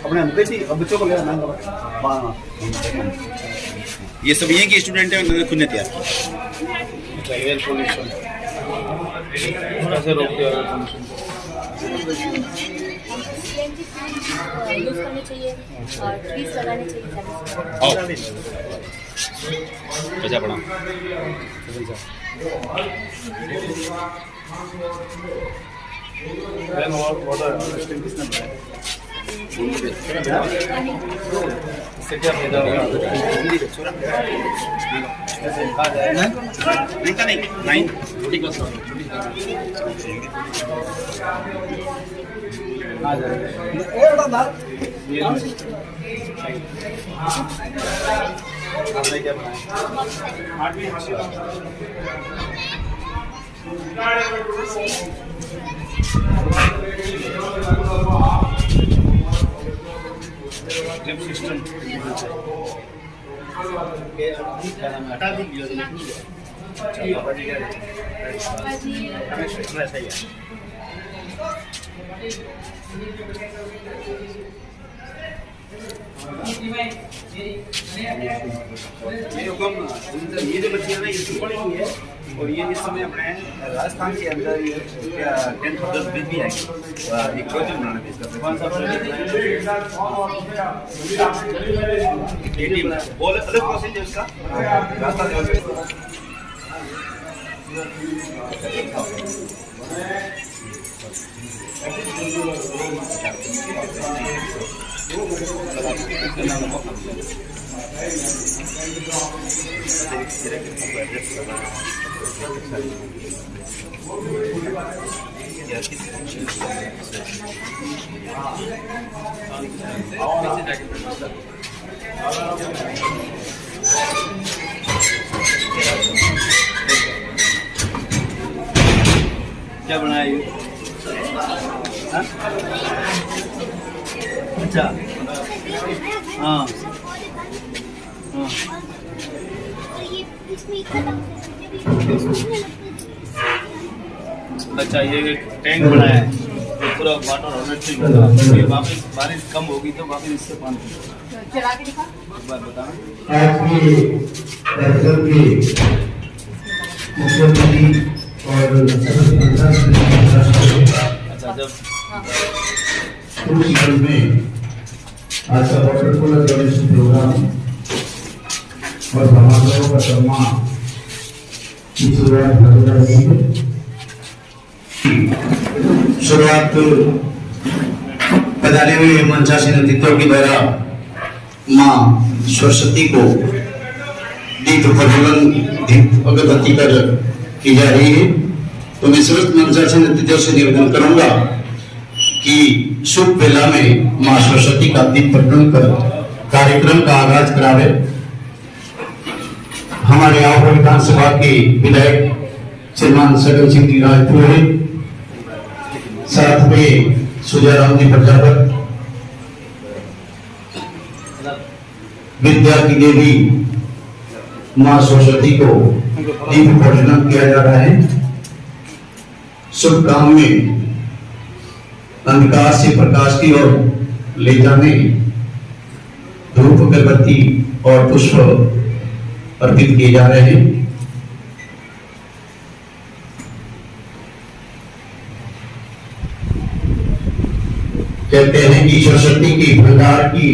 अपने बच्चों को ले ये सब यहीं के स्टूडेंट हैं, उन्होंने खुद ने तैयार किया। एयर पोल्यूशन कैसे रोकते हैं? यूज करने चाहिए और ट्रीज लगाने चाहिए। बचा पड़ा इससे क्या फायदा होगा? नहीं आपने क्या बनाया? ड्रिप सिस्टम हटा दीजिए। ऐसा ही है। ये जो बच्चियां ना ये पढ़ेंगी है और ये इस समय अपने राजस्थान के अंदर ये 10-10 भी आएगी। एक प्रोजेक्ट बनाना है इसका। कौन सा प्रोजेक्ट? वो अलग प्रोसेस है उसका। राजस्थान क्या बनाया ये? अच्छा हाँ हाँ अच्छा ये टैंक बनाया है तो पूरा वाटर हार्वेस्टिंग होगा। ये वापस बारिश कम होगी तो वापस इससे पानी चला के दिखा। एक बार बताना। आज की कार्यक्रम के मुख्यमंत्री और अच्छा जब उस जीवन में आज का वाटर कूलर डोनेशन प्रोग्राम और समारोह का सम्मान की शुरुआत हो रही है। शुरुआत पधारे हुए मंचासीन अतिथियों के द्वारा माँ सरस्वती को दीप प्रज्वलन दीप अगरबत्ती कर की जा रही है। तो मैं समस्त मंचासीन अतिथियों से निवेदन करूंगा कि शुभ बेला में माँ सरस्वती का दीप प्रज्वलन कर कार्यक्रम का आगाज करावे। हमारे आहोर विधानसभा के विधायक श्रीमान सगन सिंह जी राजपुर, साथ में सुजाराम जी प्रजापत, विद्या की देवी माँ सरस्वती को दीप प्रज्वलन किया जा रहा है। शुभ काम में अंधकार से प्रकाश की ओर ले जाने धूप अगरबत्ती और पुष्प अर्पित किए जा रहे हैं। कहते हैं कि सरस्वती की भंडार की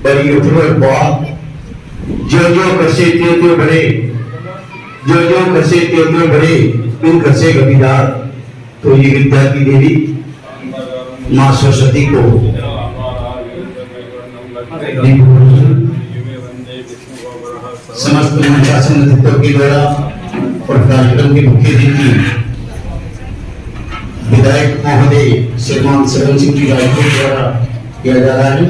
बड़ी उपलब्ध बात, जो जो कसे त्यो बड़े, जो जो कसे त्यो बड़े, तुम कसे गीदार। तो ये विद्या की देवी माँ सरस्वती को समस्त मंचासीन अतिथियों के द्वारा और कार्यक्रम के मुख्य अतिथि विधायक महोदय श्रीमान सगन सिंह जी राजपुर द्वारा किया जा रहा है।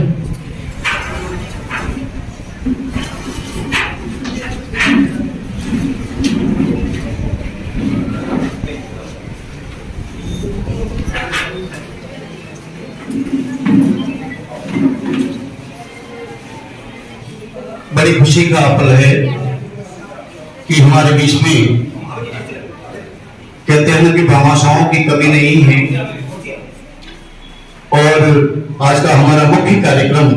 बड़ी खुशी का पल है कि हमारे बीच में कहते हैं कि भामाशाहों की कमी नहीं है। और आज का हमारा मुख्य कार्यक्रम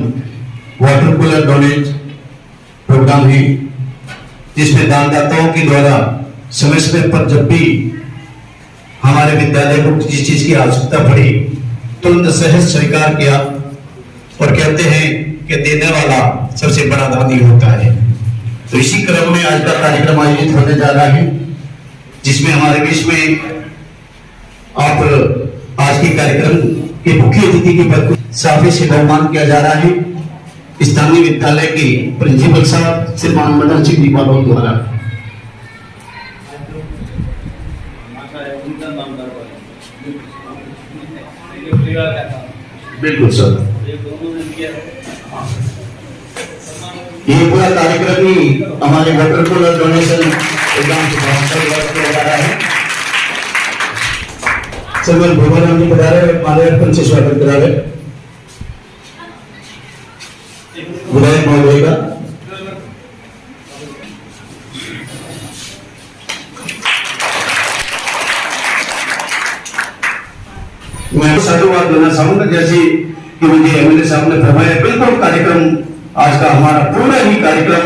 वाटर कूलर डोनेट प्रोग्राम है, जिसमें दानदाताओं के द्वारा समय समय पर जब भी हमारे विद्यालय को जिस चीज की आवश्यकता पड़ी तुरंत सहज स्वीकार किया और कहते हैं कि देने वाला सबसे बड़ा दानी होता है। तो इसी क्रम में आज का कार्यक्रम आयोजित होने जा रहा है, जिसमें हमारे बीच में आप आज के कार्यक्रम के मुख्य अतिथि के पद साफे से बहुमान किया जा रहा है स्थानीय विद्यालय के प्रिंसिपल साहब श्रीमान मनोज सिंह दीपालों द्वारा। बिल्कुल सर, ये पूरा कार्यक्रम ही हमारे वाटर कूलर डोनेशन प्रोग्राम से जा रहा है। सर भगवान जी बता रहे माल्यार्पण से स्वागत करा रहे विधायक महोदय का। मैं साधुवाद देना चाहूंगा, जैसे कि मुझे एमएलए साहब ने फरमाया, बिल्कुल कार्यक्रम आज का हमारा पूरा ही कार्यक्रम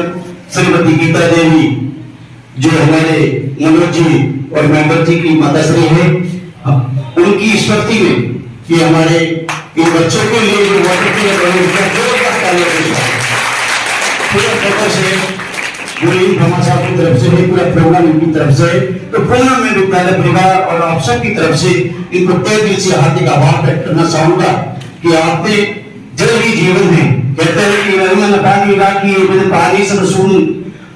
श्रीमती गीता देवी जो हमारे मनोज जी और मेंबर जी की माताश्री है, उनकी स्मृति में कि हमारे इन बच्चों के लिए जो वाटर कूलर पूरा फोकस है, जो इन भामाशाह की तरफ से है, पूरा प्रोग्राम इनकी तरफ से है। तो पूरा मैं विद्यालय परिवार और आप सब की तरफ से इनको तहे दिल से हार्दिक आभार व्यक्त करना चाहूंगा कि आपने जल ही जीवन में कहते हैं कि पानी राखी पानी सब सुन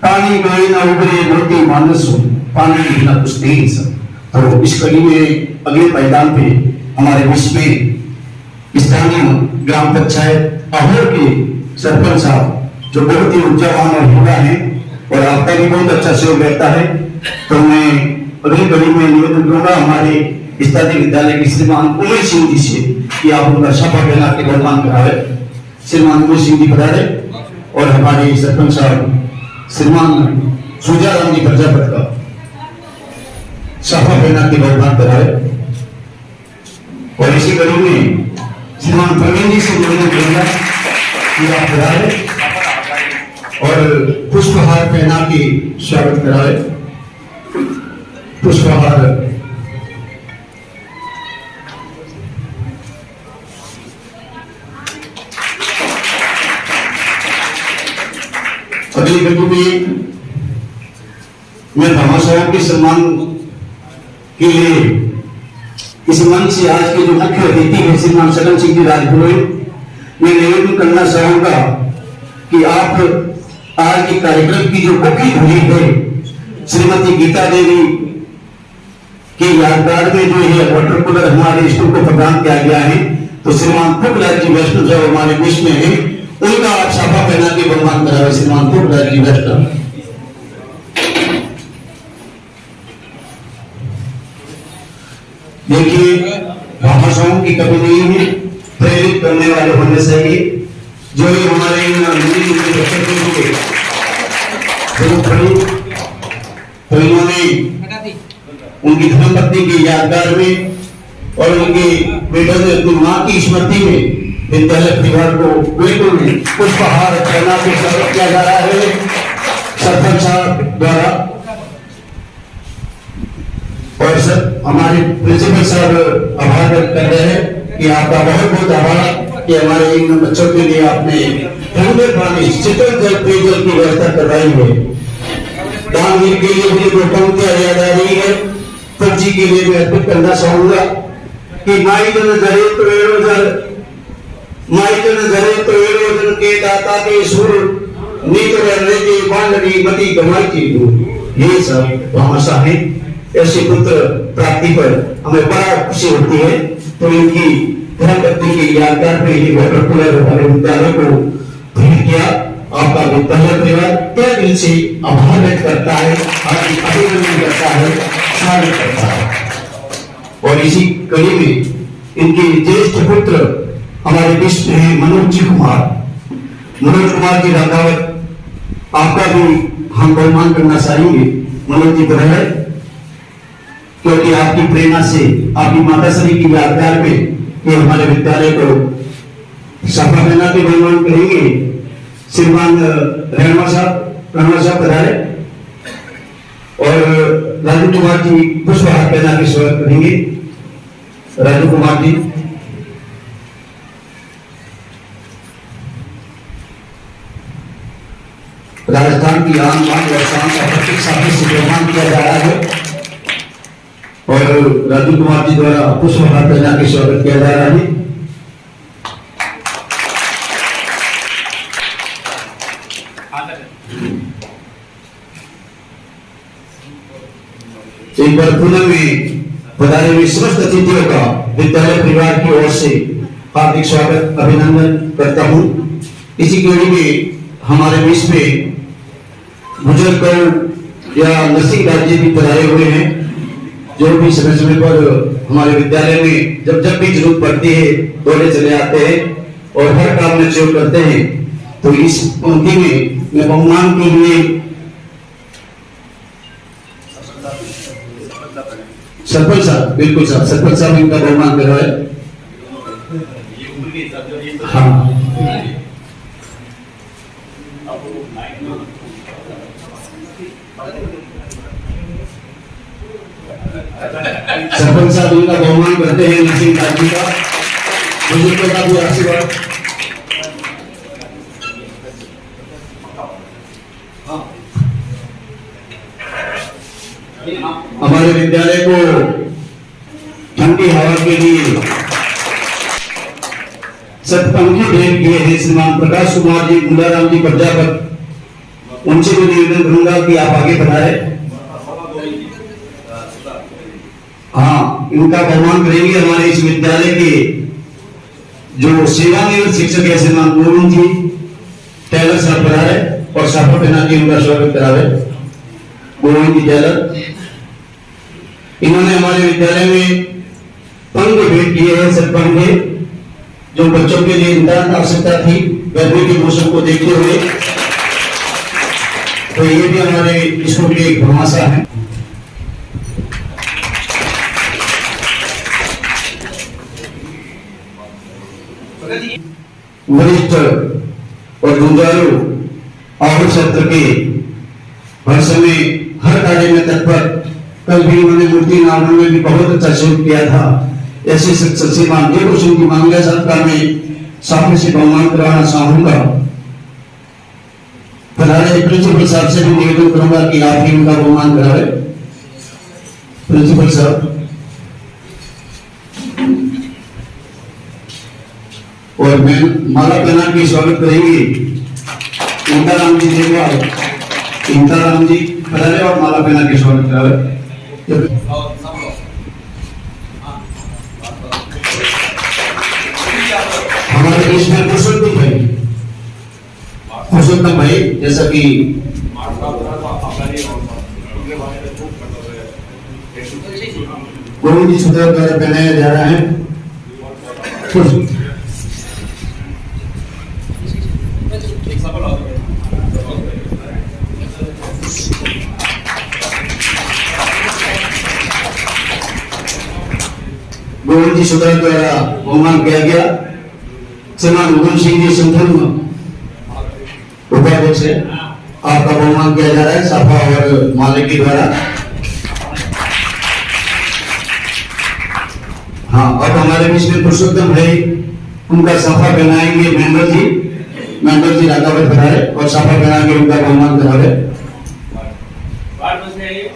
पानी गए ना उबरे मोती मानस सुन पानी बिना कुछ नहीं सब। तो इस कड़ी में अगले मैदान पे हमारे बीच में स्थानीय ग्राम पंचायत अहोर के सरपंच साहब जो बहुत ही ऊर्जावान और युवा है और आपका भी बहुत अच्छा सहयोग रहता है। तो मैं अगली कड़ी में निवेदन करूंगा हमारे स्थानीय विद्यालय के श्रीमान उमेश सिंह जी से कि आप उनका शपथ लेना के बहुमान करावे। श्रीमान उमेश सिंह जी पधारे और हमारे सरपंच साहब श्रीमान सुजाराम जी प्रजापत का शपथ लेना के बहुमान करावे। और इसी कड़ी में श्रीमान प्रवीण जी से निवेदन करूंगा कि आप पधारे और पुष्पहार पहना के स्वागत करावे। पुष्पहार अगली कड़ी में मैं भामाशाहों के सम्मान के लिए इस मंच से आज के जो मुख्य अतिथि है श्रीमान सगन सिंह जी राजपुरोहित, मैं निवेदन करना चाहूंगा कि आप आज के कार्यक्रम की जो मुख्य धुरी है श्रीमती गीता देवी के यादगार में जो है वाटर कूलर हमारे स्कूल को प्रदान किया गया है। तो श्रीमान फुकलाल जी वैष्णव जो हमारे बीच में है, उनका आप साफा पहना के बहुमान करावे। श्रीमान फुकलाल जी वैष्णव। देखिए भामाशाहों की कमी नहीं है, प्रेरित करने वाले होने चाहिए। जो ये हमारे तो इन्होंने उनकी धर्मपत्नी की यादगार में और उनके बेटों ने अपनी मां की स्मृति में विद्यालय परिवार को बिल्कुल पुष्पहार पहना के स्वागत किया जा रहा है सरपंच साहब द्वारा। और सर हमारे प्रिंसिपल साहब आभार व्यक्त कर रहे हैं कि आपका बहुत बहुत आभार कि हमारे इन बच्चों के लिए आपने ठंडे पानी शीतल जल पेयजल की व्यवस्था करवाई है। दान के लिए मुझे जो पंक्तियां याद आ रही है, पंची के लिए मैं अर्पित करना चाहूंगा कि माई जन जरे तो एरो जल, माई जन जरे तो एरो जन के दाता के सुर नीत रहने के बांधरी मती गवाई की दूर। ये सब भामाशाह है। ऐसे पुत्र प्राप्ति पर हमें बड़ा खुशी होती है। तो इनकी धर्मपत्नी की यादगार में ये वाटर कूलर हमारे विद्यालय को भेंट किया। आपका विद्यालय परिवार तहे दिल से आभार व्यक्त करता है, आपकी अभिनंदन करता है, स्वागत करता है। और इसी कड़ी में इनके ज्येष्ठ पुत्र हमारे बीच में है मनोज कुमार जी राघावत, आपका भी हम बहुमान करना चाहेंगे। मनोज जी बधाई क्योंकि आपकी प्रेरणा से, आपकी माताश्री की यादगार में ये हमारे विद्यालय को सफा बना के निर्माण करेंगे। श्रीमान रणवा साहब पधारे और राजू कुमार जी पुष्पहार पहना के स्वागत करेंगे। राजू कुमार जी राजस्थान की आन बान और शान का प्रतीक साथी से निर्माण किया जा रहा है और राजू कुमार जी द्वारा पुष्पहार पहना के स्वागत किया जा रहा है। एक बार पुनः में पधारे हुए समस्त अतिथियों का विद्यालय परिवार की ओर से हार्दिक स्वागत अभिनंदन करता हूं। इसी कड़ी में हमारे बीच में बुजुर्ग या नरसिंह दास जी भी पधारे हुए हैं, जो भी समय समय पर हमारे विद्यालय में जब भी जरूरत पड़ती है दौड़े चले आते हैं और हर काम में सहयोग करते हैं। तो इस पंक्ति में मैं बहुमान के लिए सरपंच साहब, बिल्कुल साहब, सरपंच साहब इनका बहुमान कर रहा है। हाँ, सरपंच साहब इनका बहुमान करते हैं नरसिंह दास जी का, बुजुर्गों का भी आशीर्वाद। हमारे विद्यालय को ठंडी हवा के लिए सतपंखी भेंट किए हैं श्रीमान प्रकाश कुमार जी गुंडाराम जी प्रजापत। उनसे भी निवेदन करूंगा कि आप आगे बढ़ाए। हाँ, इनका बहुमान करेंगे हमारे इस विद्यालय के जो सेवानिवृत्त शिक्षक है श्रीमान गोविंद जी टेलर साहब पधारे और साफा पहना के उनका स्वागत करावे। गोविंद जी टेलर, इन्होंने हमारे विद्यालय में पंख भेंट किए हैं, सतपंखे, जो बच्चों के लिए नितांत आवश्यकता थी गर्मी के मौसम को देखते हुए। तो ये भी हमारे स्कूल की एक भाषा है। वरिष्ठ और जुझारू आहुल क्षेत्र के हर समय हर कार्य में तत्पर, कल भी उन्होंने मूर्ति नाम में भी बहुत अच्छा सहयोग किया था। ऐसे श्रीमान देवभूषण की मांगलिया साहब का मैं सामने से बहुमान कराना चाहूंगा। पधारे प्रिंसिपल साहब से भी निवेदन करूंगा कि आप ही उनका बहुमान करावे। प्रिंसिपल साहब और मैं माला पहना के स्वागत करेंगे इंताराम जी देववाल। इंताराम जी पधारे और माला पहना के स्वागत करावे। हमारे देश में पुरुषोत्तम भाई जैसा कि गोविंद जी सुधार द्वारा पहनाया जा रहा है। गोविंद जी सुधार द्वारा बहुमान किया गया। श्रीमान उधम सिंह जी संगठन उपाध्यक्ष है, आपका बहुमान किया जा रहा है साफा और मालिक के द्वारा। हाँ, अब हमारे बीच में पुरुषोत्तम भाई उनका साफा पहनाएंगे मेंबर जी राघव पधारे और साफा पहना के उनका बहुमान करावे।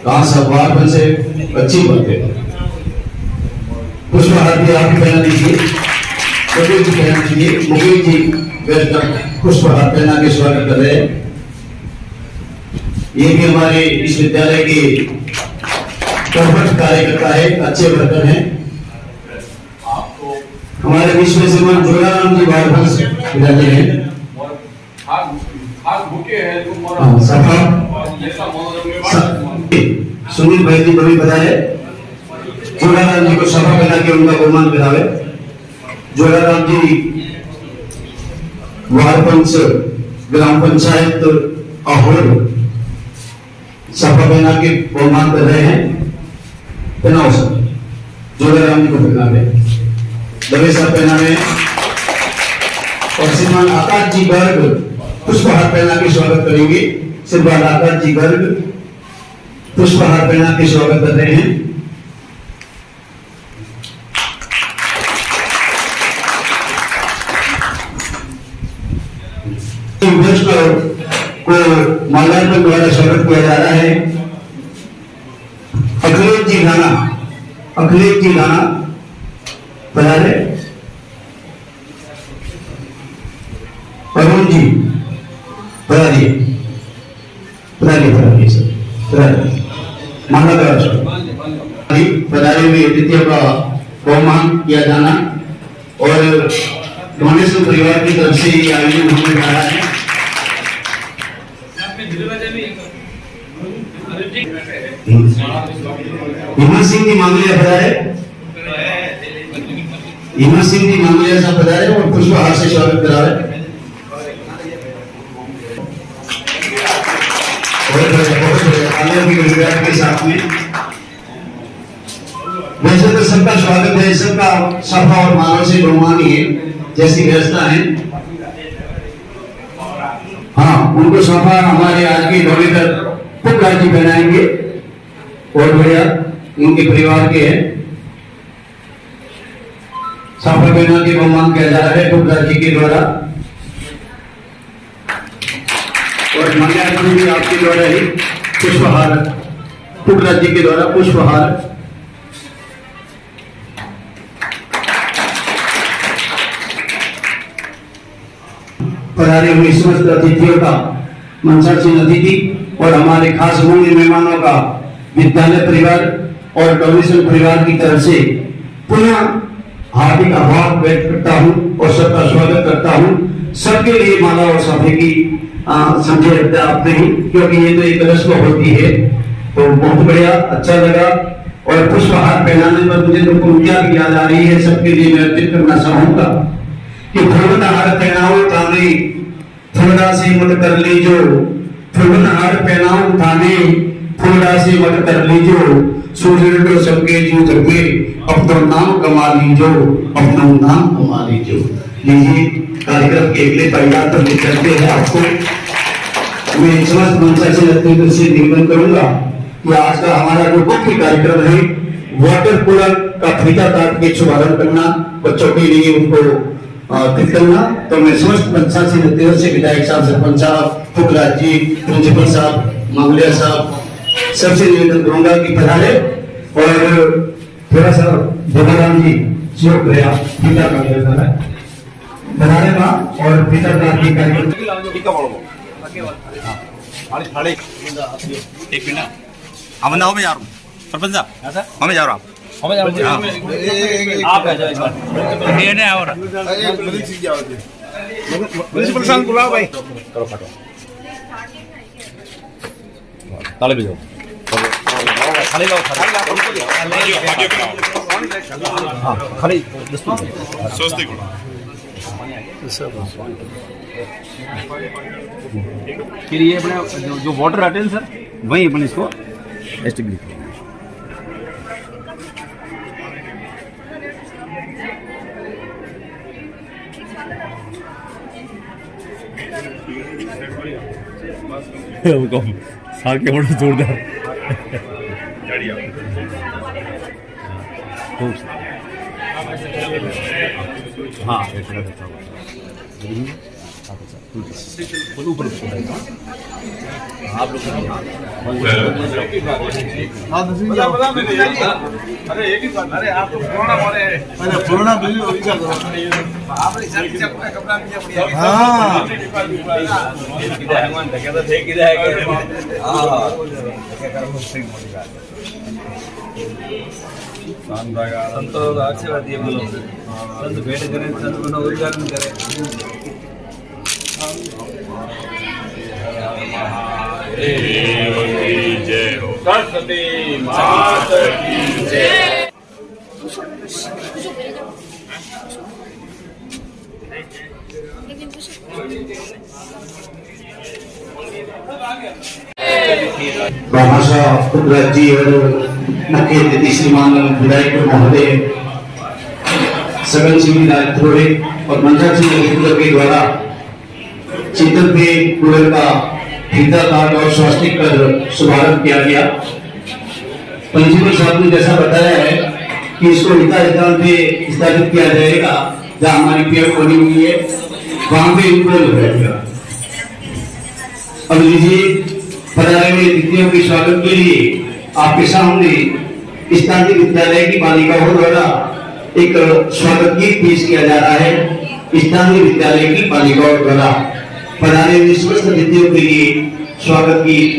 कहाँ सब बाहर से अच्छी बात है। पुष्पहार भी आप पहना दीजिए, पटेल जी पहना दीजिए, मुकेश जी बैठकर पुष्पहार पहना के स्वागत कर रहे हैं। ये भी हमारे इस विद्यालय के प्रमुख कार्यकर्ता है, अच्छे वर्कर हैं। हमारे बीच में श्रीमान जोराराम जी विद्यालय है। सुनील भाई जी भी बताए जोराराम जी को सभा बना के उनका बहुमान करावे। जोराराम जी वार्ड पंच ग्राम पंचायत अहोर सभा बना के बहुमान कर रहे हैं। पहनाओ सर, जोधाराम जी को पहनावे, दवे साहब पहनावे और श्रीमान आकाश जी गर्ग पुष्पहार पहना के स्वागत करेंगे। श्रीमान आकाश जी गर्ग पुष्पहार पहना के स्वागत कर रहे हैं। को माल्यार्पण द्वारा स्वागत किया जा रहा है। अखिलेश जी राणा पधारे। अरुण जी पधारिए सर, पधारिए। पधारे हुए अतिथियों का बहुमान किया जाना और डोनेशन परिवार की तरफ से ये आयोजन होने जा रहा है। हिमा सिंह जी मांगलिया पधारे, हिमा सिंह जी मांगलिया साहब पधारे और पुष्पहार से स्वागत करा रहे। के साथ में वैसे तो सबका स्वागत है, सबका सफा और मानव से बहुमानी है जैसी व्यवस्था है। हाँ, उनको सफा हमारे आज के डोनेटर पुकार जी पहनाएंगे और बढ़िया उनके परिवार के हैं। सफा पहना के बहुमान किया जा रहा है पुकार जी के द्वारा और माल्यार्पण भी आपके द्वारा ही पुष्पहार, पुकार जी के द्वारा पुष्पहार। पधारे हुए समस्त अतिथियों का मनसाक्षी अतिथि और हमारे खास मूल्य मेहमानों का विद्यालय परिवार और डोनेशन परिवार की तरफ से पुनः हार्दिक आभार व्यक्त करता हूं और सबका स्वागत करता हूं। सबके लिए माला और साफे की समझे रखते आपने ही, क्योंकि ये तो एक रस्म होती है। तो बहुत बढ़िया, अच्छा लगा और पुष्पहार पहनाने पर मुझे तो पूजा की याद आ रही है। सबके लिए मैं अर्पित करना चाहूंगा कि फूलन हार पहनाओ थाने फूलड़ा से मत कर लीजो, फूलन हार पहनाओ थाने फूलड़ा से मत कर लीजो, सूर्य सबके जीव जगे अपना नाम कमा लीजो, अपना नाम कमा लीजो। लीजिए कार्यक्रम के अगले परिवार पर चलते हैं। आपको मैं समस्त मंचा से निवेदन करूंगा कि आज का हमारा जो मुख्य कार्यक्रम है वाटर कूलर का फीता काट के शुभारंभ करना, बच्चों के लिए उनको करना। तो मैं समस्त मंचा से विधायक साहब, सरपंच साहब, फुकराज जी, प्रिंसिपल साहब, मंगलिया साहब सबसे निवेदन करूंगा कि पधारे और थोड़ा सा जोधाराम जी सहयोग करें। फीता काट बनाने का और भीतर की कार्यक्रम एक मिनट हम ना हो, मैं जा रहा हूँ सरपंच साहब, हमें जा रहा हूँ आप आ जाओ एक बार ये नहीं आओ प्रिंसिपल साहब बुलाओ भाई, करो फटो ताले भी जाओ खाली लाओ, हाँ खाली स्वस्ति गुण फिर ये अपने जो वाटर आते हैं सर, वही अपन इसको एस्टिब्लिश साके बड़ा जोरदार हाँ ऊपर आप लोग अरे एक ही बात, अरे आप तो पुराना वाले, अरे पुराना बिल्ली आप कपड़ा हाँ संत आशीर्वाद दिए बोलो, संत भेंट करें, संत बना उद्घाटन करें। सरस्वती माता की जय। भाषा पुकराज जी और मुख्य अतिथि श्रीमान विधायक महोदय सगन सिंह पुरोहित और मंजर सिंह के द्वारा चेतन पे कुएं का हिंदा कार्ड और स्वास्तिक का शुभारंभ किया गया। प्रिंसिपल साहब ने जैसा बताया है कि इसको हिंदा स्थान पे स्थापित किया जाएगा जहाँ हमारी पीएम बनी हुई है, वहां पे कुएं लगाएगा। अब लीजिए पधारे हुए अतिथियों के स्वागत के लिए आपके सामने स्थानीय विद्यालय की बालिकाओं द्वारा एक स्वागत गीत पेश किया जा रहा है। स्थानीय विद्यालय की बालिकाओं द्वारा पधारे हुए समस्त अतिथियों के लिए स्वागत गीत।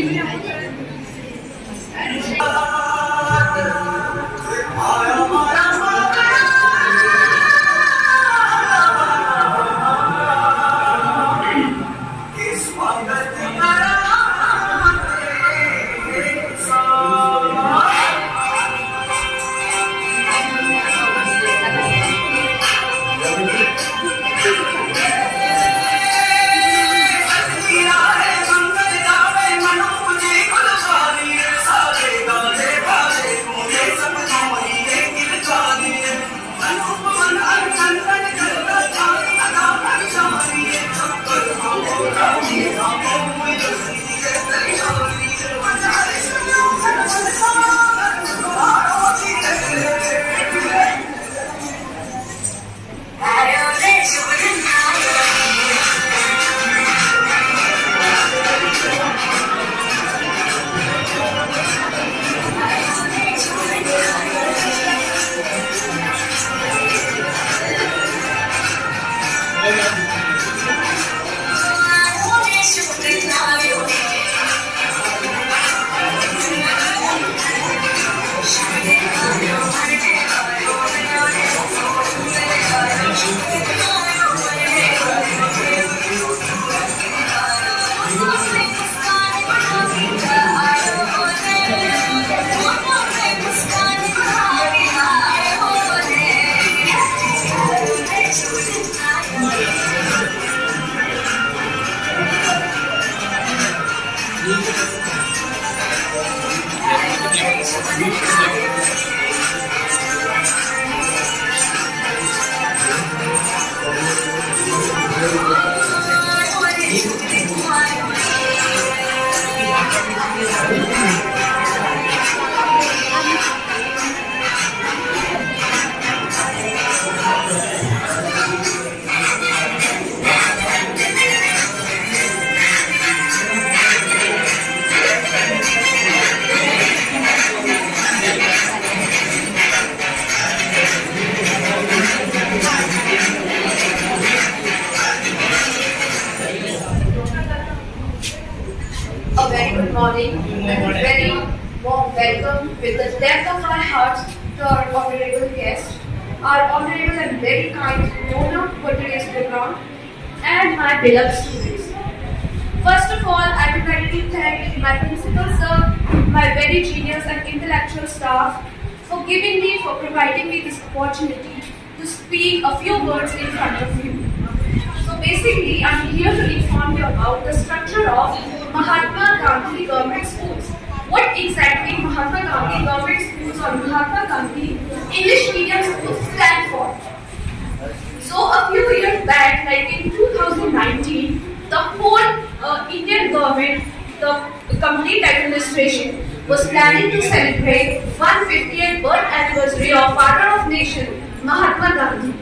A very good morning and a very warm welcome with the depth of our hearts to our honorable guest, our honorable and very kind donor for today's program, and my beloved students. First of all, I would like to thank my principal sir, my very genius and intellectual staff for providing me this opportunity to speak a few words in front of you. So basically, I'm here to inform you about the structure of Mahatma Gandhi Government Schools. What exactly Mahatma Gandhi Government Schools or Mahatma Gandhi English Medium Schools stand for? So a few years back, like in 2019, the whole Indian government, the complete administration was planning to celebrate 150th birth anniversary of Father of Nation, Mahatma Gandhi.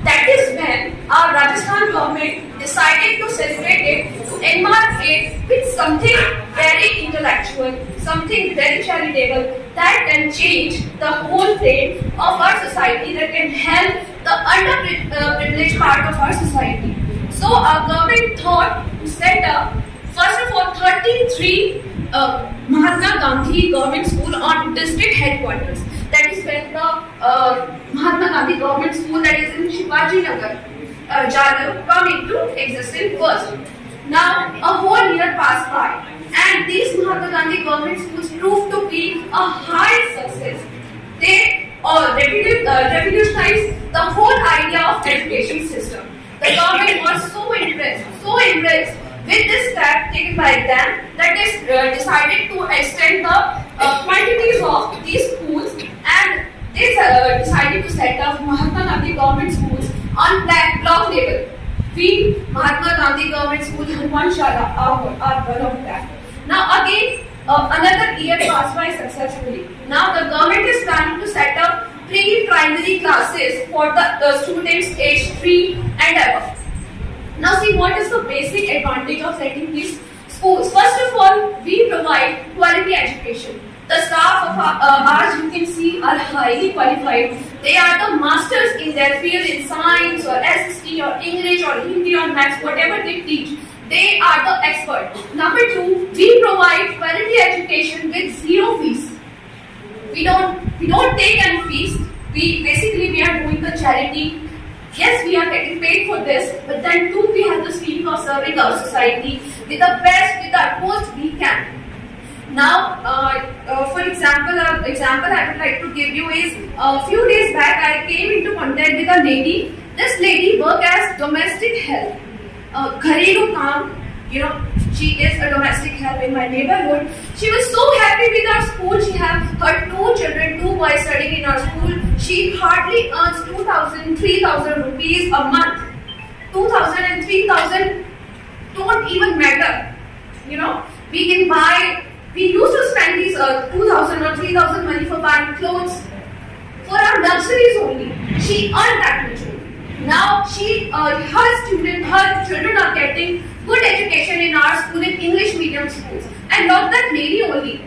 That is when our Rajasthan government decided to celebrate it, to enmark it with something very intellectual, something very charitable that can change the whole frame of our society, that can help the underprivileged part of our society. So our government thought to set up, first of all, 33 Mahatma Gandhi Government School on district headquarters. That is when the Mahatma Gandhi Government School that is in Shivaji Nagar, Jadhav, come into existence first. Now a whole year passed by and these Mahatma Gandhi Government Schools proved to be a high success. They revolutionized the whole idea of education system. The government was so impressed with this step taken by them that they decided to extend the quantities of these decided to set up Mahatma Gandhi Government Schools on block level. We, Mahatma Gandhi Government School, Hanuman Shala, are one of that. Now again, another year passed by successfully. Now the government is planning to set up pre-primary classes for the students aged 3 and above. Now see, what is the basic advantage of setting these schools? First of all, we provide quality education. The staff of ours, you can see, are highly qualified. They are the masters in their field in science or SST or English or Hindi or Maths, whatever they teach. They are the expert. Number 2, we provide quality education with zero fees. We don't take any fees. We are doing the charity. Yes, we are getting paid for this, but then too we have the feeling of serving our society with the best, with the utmost we can. Now, for example, an example I would like to give you is a few days back I came into contact with a lady. This lady works as domestic help, घरेलू काम. She is a domestic help in my neighborhood. She was so happy with our school. She has her 2 children, 2 boys studying in our school. She hardly earns 2,000, 3,000 rupees a month. 2,000 and 3,000 don't even matter. We can buy. We used to spend these 2,000 or 3,000 money for buying clothes for our luxuries only. She earned that much only. Now her children are getting good education in our school, in English medium schools. And not that lady only.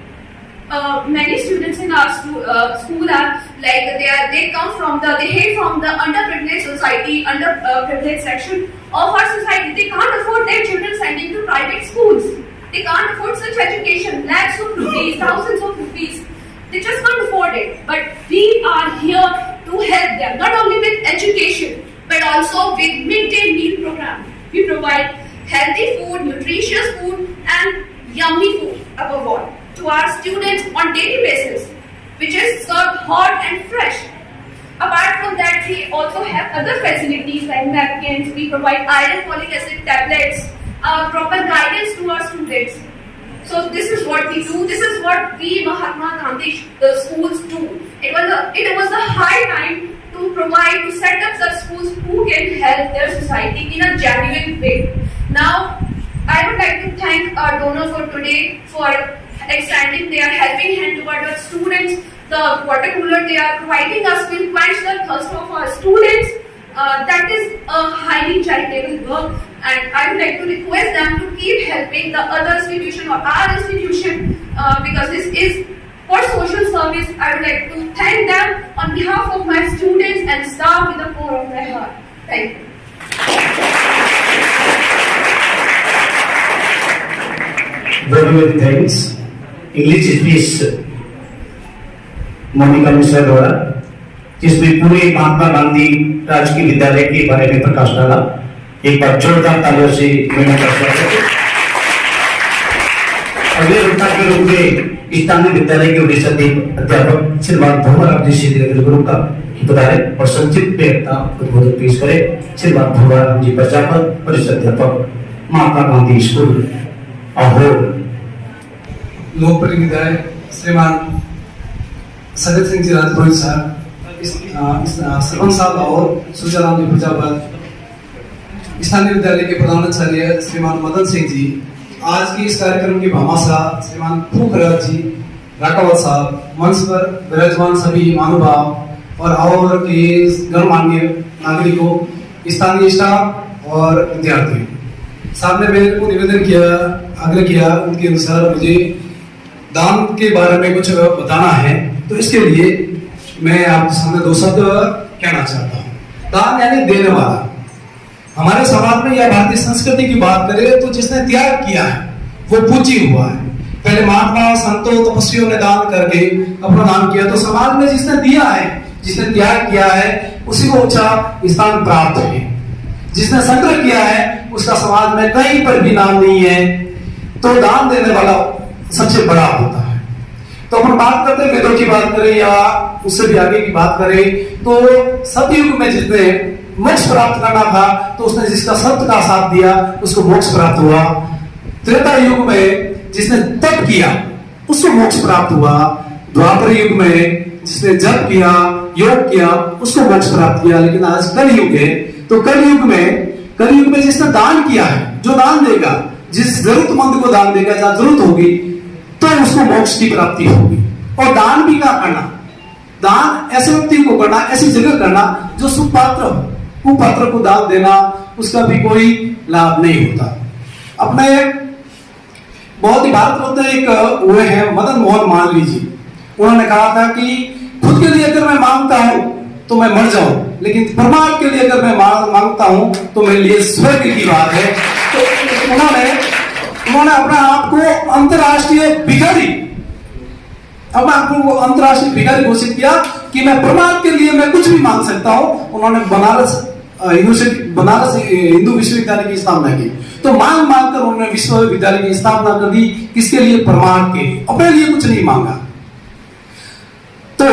Many students in our school are like they hail from the underprivileged society, underprivileged section of our society. They can't afford their children sending to private schools. They can't afford such education, lakhs of rupees, thousands of rupees. They just can't afford it. But we are here to help them, not only with education, but also with midday meal program. We provide healthy food, nutritious food, and yummy food above all to our students on daily basis, which is served hot and fresh. Apart from that, we also have other facilities like napkins. We provide iron folic acid tablets, proper guidance to our students. So this is what we do. This is what we Mahatma Gandhi schools do. It was a high time to set up such schools who can help their society in a genuine way. Now, I would like to thank our donor for today for extending their helping hand toward our students. The water cooler they are providing us will quench the thirst of our students. That is a highly charitable work, and I would like to request them to keep helping the other institution or our institution because this is for social service. I would like to thank them on behalf of my students and staff with the core of my heart. Thank you. Very many thanks. English speech Monika Mishra द्वारा, जिसमें पूरे महात्मा गांधी राजकीय विद्यालय के बारे में प्रकाश डाला. एक बार जोरदार तालियों से मैडम का स्वागत है. अगले वक्ता के रूप में स्थानीय विद्यालय के उड़ीसा अध्यापक श्रीमान भंवर अपने क्षेत्रीय गुरु का बधाई और संक्षिप्त में अपना उद्बोधन पेश करें. श्रीमान भंवर जी प्रजापत परिषद अध्यापक महात्मा गांधी स्कूल अहोर. लोकप्रिय विधायक श्रीमान सगत सिंह जी राजपुरोहित साहब, सरपंच साहब और सुजाराम जी प्रजापत, स्थानीय विद्यालय के प्रधानाचार्य श्रीमान मदन सिंह जी, आज की इस कार्यक्रम की भामाशाह श्रीमान फूकराज जी, राकावत साहब, मंच पर विराजमान सभी महानुभाव और और के गणमान्य नागरिकों, स्थानीय स्टाफ और विद्यार्थी. साहब ने मेरे को निवेदन किया, आग्रह किया, उनके अनुसार मुझे दान के बारे में कुछ बताना है, तो इसके लिए मैं आपके सामने 2 शब्द कहना चाहता हूँ. दान यानी देने वाला. हमारे समाज में या भारतीय संस्कृति की बात करें तो जिसने त्याग किया है वो पूज्य हुआ है. पहले महात्मा संतों तपस्वियों ने दान करके अपना नाम किया, तो समाज में जिसने दिया है, जिसने त्याग किया है, उसी को ऊंचा स्थान प्राप्त है. जिसने संग्रह किया है उसका समाज में कहीं पर भी नाम नहीं है. तो दान देने वाला सबसे बड़ा होता है. तो अपन बात करते हैं वेदों की बात करें या उससे भी आगे की बात करें तो सतयुग में जिसने मोक्ष प्राप्त करना था तो उसने जिसका सत्य का साथ दिया उसको मोक्ष प्राप्त हुआ. त्रेता युग में जिसने तप किया उसको मोक्ष प्राप्त हुआ. द्वापर युग में जिसने जप किया योग किया, उसको मोक्ष प्राप्त किया। लेकिन आज कलयुग है, तो कलयुग में जिसने दान किया है, जो दान देगा, जिस जरूरतमंद को दान देगा, जहां जरूरत होगी तो उसको मोक्ष की प्राप्ति होगी। और दान भी क्या करना, दान ऐसे व्यक्ति को करना, ऐसी जगह करना जो सुपात्र हो। कुपात्र को दान देना उसका भी कोई लाभ नहीं होता। अपने बहुत ही भारत रत्न एक हुए हैं मदन मोहन मालवीय जी, उन्होंने कहा था कि खुद के लिए अगर मैं मांगता हूं तो मैं मर जाऊं, लेकिन परमात्मा के लिए अगर मैं मांगता हूं तो मेरे लिए स्वर्ग की बात है। तो उन्होंने अपने आप को अंतरराष्ट्रीय भिखारी, अपने आप को अंतरराष्ट्रीय भिखारी घोषित किया कि मैं परमात्मा के लिए मैं कुछ भी मांग सकता हूं। उन्होंने बनारस हिंदू विश्वविद्यालय की स्थापना की। तो मांग कर उन्होंने विश्वविद्यालय की स्थापना कर दी, किसके लिए? परमात्मा के लिए, अपने लिए कुछ नहीं मांगा। तो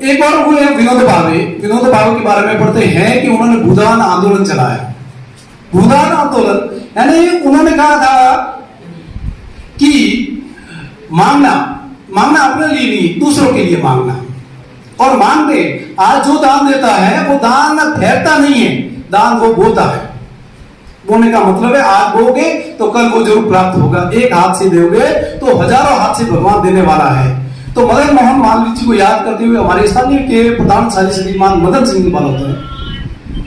एक बार हुए विनोद भावे के बारे में पढ़ते हैं कि उन्होंने भूदान आंदोलन चलाया। भूदान आंदोलन यानी उन्होंने कहा था कि मांगना अपने लिए नहीं, दूसरों के लिए मांगना। और मांगते, आज जो दान देता है वो दान फेरता नहीं है, दान वो बोता है। बोने का मतलब है आज बोगे तो कल वो जरूर प्राप्त होगा। एक हाथ से दोगे तो हजारों हाथ से भगवान देने वाला है। तो मदन मोहन मालवीय जी को याद करते हुए हमारे स्थानीय के प्रधानशाली श्रीमान मदन सिंह मल्होत्रा,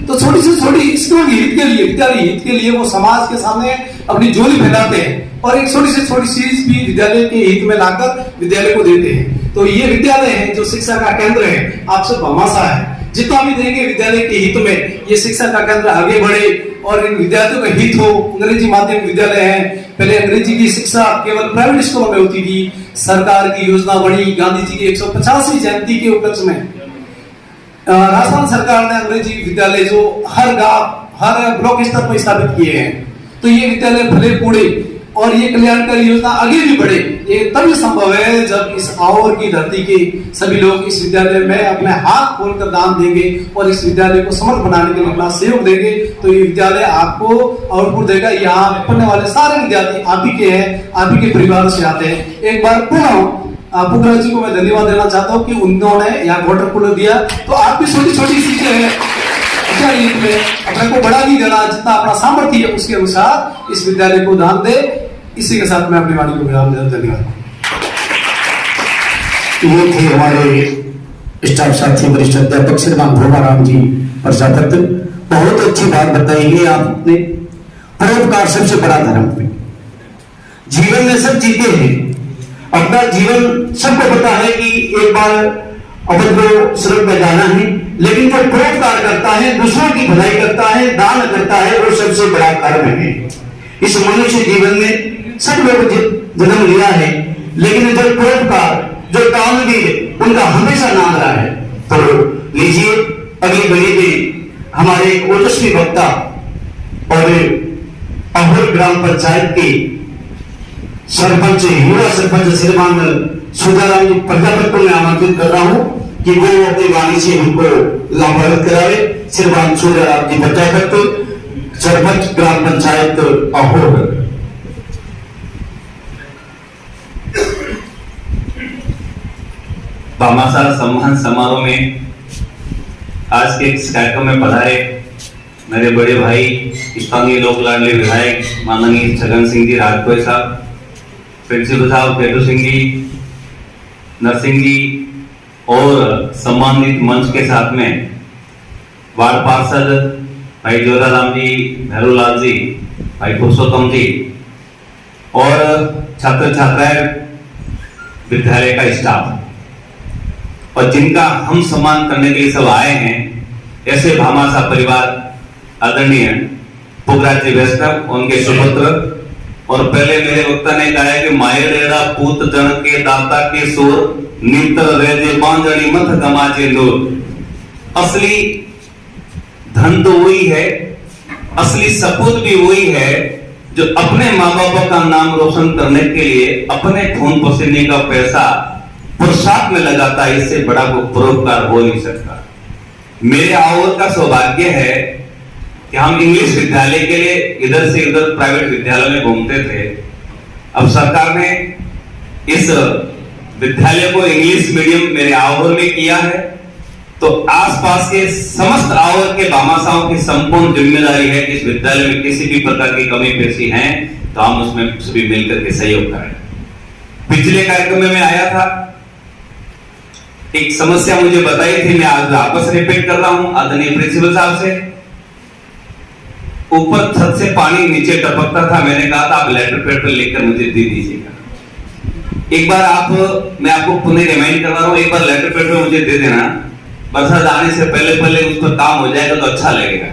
तो छोटी से छोटी स्कूल के हित के लिए, विद्यालय हित के लिए वो समाज के सामने अपनी झोली फैलाते हैं और एक छोटी से छोटी चीज भी विद्यालय के हित में लाकर विद्यालय को देते हैं। तो ये विद्यालय है जो शिक्षा का केंद्र है, आप सब भामाशाह है। जितना भी देंगे विद्यालय के हित में, ये शिक्षा का केंद्र आगे बढ़े और इन विद्यार्थियों का हित हो। अंग्रेजी माध्यम विद्यालय है, पहले अंग्रेजी की शिक्षा केवल प्राइवेट स्कूलों में होती थी। सरकार की योजना बनी, गांधी जी की 185वीं जयंती के उपलक्ष्य में राजस्थान सरकार ने अंग्रेजी विद्यालय जो हर गांव, हर ब्लॉक स्तर पर स्थापित किए हैं। तो ये विद्यालय भले पूरे और ये कल्याणकारी योजना आगे भी बढ़े, ये तभी संभव है जब इस आवर की धरती के सभी लोग इस विद्यालय में अपने हाथ खोलकर दान देंगे और इस विद्यालय को समर्थ बनाने के लिए अपना सहयोग देंगे। तो ये विद्यालय आपको आउटपुट देगा। यहाँ पढ़ने वाले सारे विद्यार्थी आप ही के हैं, आप ही के परिवार से आते हैं। एक बार पुनः पुखरा जी को मैं धन्यवाद देना चाहता हूँ कि उन्होंने यहाँ वाटर कूलर दिया। तो आप भी छोटी छोटी चीजें हैं में अपने को बढ़ा नहीं देना, जितना अपना सामर्थ्य है उसके अनुसार इस विद्यालय को दान दे। इसी के साथ मैं अपनी वाणी को विराम देता हूं। धन्यवाद। ये थे हमारे स्टाफ साथी वरिष्ठ अध्यापक श्रीमान भोगाराम जी प्रजापति। बहुत अच्छी बात बताई है आपने। परोपकार सबसे बड़ा धर्म है। जीवन में सब जीते हैं, अपना जीवन सबको पता है कि एक बार अपन को स्वर्ग में जाना है, लेकिन जो परोपकार करता है, दूसरों की भलाई करता है, दान करता है, वो सबसे बड़ा कर्म है। इस मनुष्य जीवन में सब लोग जन्म लिया है, लेकिन जो परोपकार, जो दानवीर, उनका हमेशा नाम रहा है। तो लीजिए अगली घड़ी में हमारे ओजस्वी वक्ता और अहोर ग्राम पंचायत के सरपंच, युवा सरपंच श्रीमान सुधाराम जी प्रजापति को मैं आमंत्रित कर रहा हूं कि वो अपनी वाणी से हमको लाभान्वित करावे। श्रीमान सुधाराम जी प्रजापति, सरपंच ग्राम पंचायत अहोर। भामाशाह सम्मान समारोह में आज के इस कार्यक्रम में पधारे मेरे बड़े भाई स्थानीय लोक लाडले विधायक माननीय छगन सिंह जी राजकोई साहब, प्रिंसिपल साहब केटू सिंह जी, नरसिंह जी और सम्मानित मंच के साथ में वार्ड पार्षद भाई जोराराम जी, भैरूलाल जी, भाई पुरुषोत्तम जी और छात्र छात्राएं, विद्यालय का स्टाफ और जिनका हम सम्मान करने के लिए सब आए हैं, ऐसे भामाशाह परिवार आदरणीय पुखराज जी वैष्णव, उनके सुपुत्र। और पहले मेरे वक्ता ने कहा है कि मायरेड़ा पूत जन के दाता के सुर नीतर रेजे बांजड़ी मथ गमाजे नूर। असली धन तो वही है, असली सपूत भी वही है जो अपने माँ बाप का नाम रोशन करने के लिए अपने खून पसीने का पैसा पुरुषार्थ में लगाता है। इससे बड़ा को परोपकार हो नहीं सकता। मेरे आवर का सौभाग्य है कि हम इंग्लिश विद्यालय के लिए इधर से उधर प्राइवेट विद्यालय में घूमते थे। अब सरकार ने इस विद्यालय को इंग्लिश मीडियम मेरे आवर में किया है तो आसपास के समस्त आवर के भामाशाहों की संपूर्ण जिम्मेदारी है कि इस विद्यालय में किसी भी प्रकार की कमी पेशी है तो हम उसमें सभी मिलकर के सहयोग करें। पिछले कार्यक्रम में मैं आया था, एक समस्या मुझे बताई थी, मैं आज वापस रिपीट कर रहा हूं आदरणीय प्रिंसिपल साहब से। ऊपर छत से पानी नीचे टपकता था, मैंने कहा था आप लेटर पैड पर लिखकर मुझे दे दीजिएगा। एक बार मैं आपको पुनः रिमाइंड करवा रहा हूं, एक बार लेटर पैड पे मुझे दे देना, बरसात आने से पहले उसको काम हो जाएगा तो अच्छा लगेगा।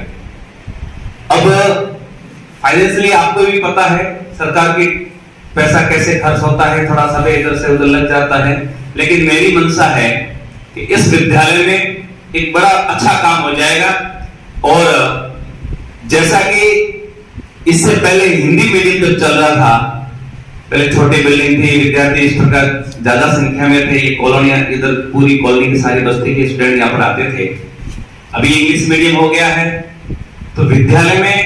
अब फाइनेंशियली आपको भी पता है सरकार की पैसा कैसे खर्च होता है, थोड़ा सा इधर से उधर लग जाता है, लेकिन मेरी मंशा है कि इस विद्यालय में एक बड़ा अच्छा काम हो जाएगा। और जैसा कि इससे पहले हिंदी मीडियम जो चल रहा था, पहले छोटी बिल्डिंग थी, विद्यार्थी इस प्रकार ज्यादा संख्या में थे, ये कॉलोनियां इधर पूरी कॉलोनी की सारी बस्ती के स्टूडेंट यहाँ पर आते थे। अभी इंग्लिश मीडियम हो गया है, तो विद्यालय में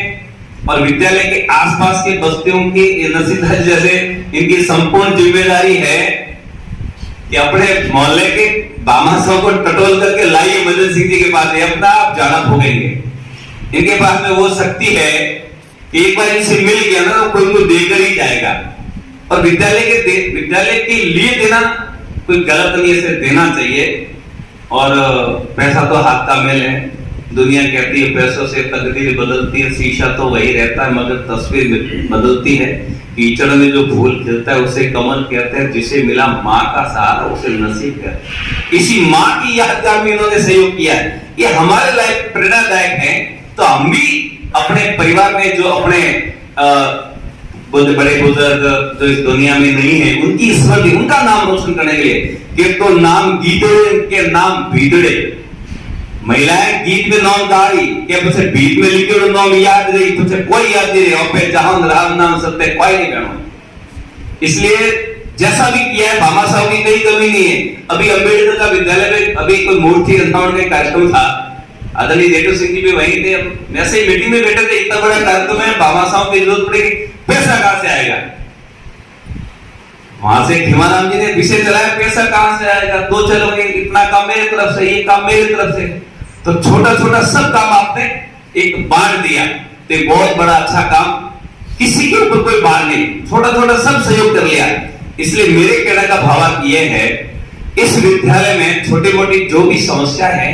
और विद्यालय के आसपास के बस्तियों की नसीहत जैसे इनकी संपूर्ण जिम्मेदारी है कि अपने मोहल्ले के भामाशाहों को टटोल करके लाइए मदन सिंह जी के पास, अपना आप जाना भोगेंगे। इनके पास में वो शक्ति है कि एक बार इनसे मिल गया ना तो कोई को देकर ही जाएगा। और विद्यालय के लिए देना कोई गलत नहीं, इसे देना चाहिए। और पैसा तो हाथ का मेल है, दुनिया कहती है पैसों से तकदीर बदलती है, शीशा तो वही रहता है मगर तस्वीर बदलती है। कीचड़ में जो फूल खिलता है उसे कमल कहते हैं, जिसे मिला माँ का सहारा उसे नसीब कहते हैं। इसी माँ की यादगार में इन्होंने सहयोग किया है, ये हमारे लायक प्रेरणादायक है। तो हम भी अपने परिवार में जो अपने बड़े बुजुर्ग जो इस दुनिया में नहीं है, उनकी स्मृति, उनका नाम रोशन करने के लिए कि तो नाम गीतड़े के नाम भीतड़े, महिलाएं गीत में नाम गाड़ी के पीछे बीत में लिखे नाम याद रही, तुझे कोई याद नहीं रही, और जहां राम नाम सत्य कोई नहीं बनो। इसलिए जैसा भी किया है भामाशाहों की कोई कमी नहीं है। अभी अम्बेडकर का विद्यालय में अभी कोई मूर्ति निर्माण का कार्यक्रम था, आदरणीय जेठू सिंह जी भी वहीं थे, वैसे ही मीटिंग में बैठे थे, इतना बड़ा कार्यक्रम है, भामाशाहों की जरूरत पड़ेगी, पैसा कहां से आएगा? वहां से खीमाराम जी ने विषय चलाया, पैसा कहां से आएगा? तो चलोगे, इतना काम मेरी तरफ से, ये काम मेरी तरफ से, तो छोटा छोटा सब काम आपने एक बांट दिया, तो एक बहुत बड़ा अच्छा काम, किसी के ऊपर कोई बाढ़ नहीं, छोटा छोटा सब सहयोग कर लिया। इसलिए मेरे कहने का भावार्थ यह है, इस विद्यालय में छोटी मोटी जो भी समस्या है,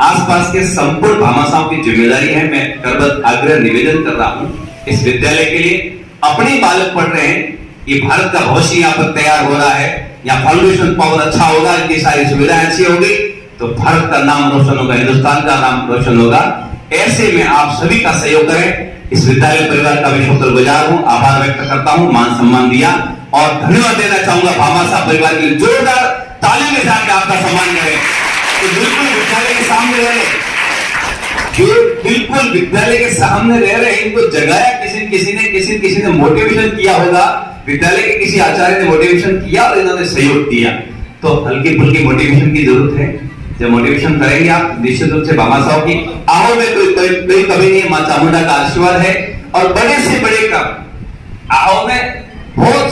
आसपास के संपूर्ण भामाशाहों की जिम्मेदारी है। मैं करबद्ध आग्रह निवेदन कर रहा हूं इस विद्यालय के लिए, अपने बालक पढ़ रहे हैं, ये भारत का भविष्य यहाँ पर तैयार हो रहा है, यहाँ फाउंडेशन पावर अच्छा होगा, इनकी सारी सुविधाएं अच्छी होगी तो भारत का नाम रोशन होगा, हिंदुस्तान का नाम रोशन होगा। ऐसे में आप सभी का सहयोग करें। इस विद्यालय परिवार का मैं शुक्रगुजार हूं, आभार व्यक्त करता हूं, मान सम्मान दिया और धन्यवाद देना चाहूंगा भामाशाह परिवार के लिए। जोरदार ताली के साथ आपका सम्मान करें। तो बिल्कुल विद्यालय के सामने रह रहे, जो बिल्कुल विद्यालय के सामने रह रहे, इनको जगाया किसी ने मोटिवेशन किया होगा, विद्यालय के किसी आचार्य ने मोटिवेशन किया और इन्होंने सहयोग दिया। तो हल्की फुल्की मोटिवेशन की जरूरत है, जब मोटिवेशन करेंगे आप निश्चित रूप से भामाशाहों की आओ में कोई कभी नहीं, मां चामुंडा का आशीर्वाद है। और बड़े से बड़े काम आओ में बहुत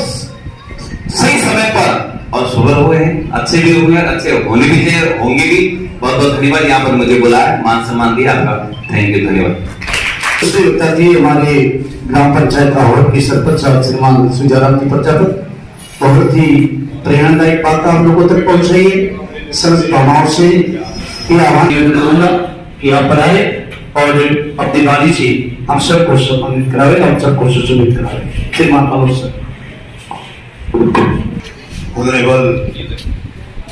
सही समय पर और सुबह हुए हैं, अच्छे भी हुए हैं, अच्छे होने भी चाहिए, होंगे भी। बहुत बहुत धन्यवाद यहाँ पर मुझे बुलाया, मान सम्मान दिया आपका, थैंक यू, धन्यवाद। हमारे ग्राम पंचायत का की सरपंच श्रीमान सुजाराम जी प्रजापत, बहुत ही प्रेरणादायक बात आप लोगों तक पहुंचाई है। समस्त भावनाओं से आह्वान करूंगा कि आप पर आए और अपनी वाणी से हम सबको सम्मानित करावे, हम सबको सुशोभित करावे। श्रीमान पावर सर। ऑनरेबल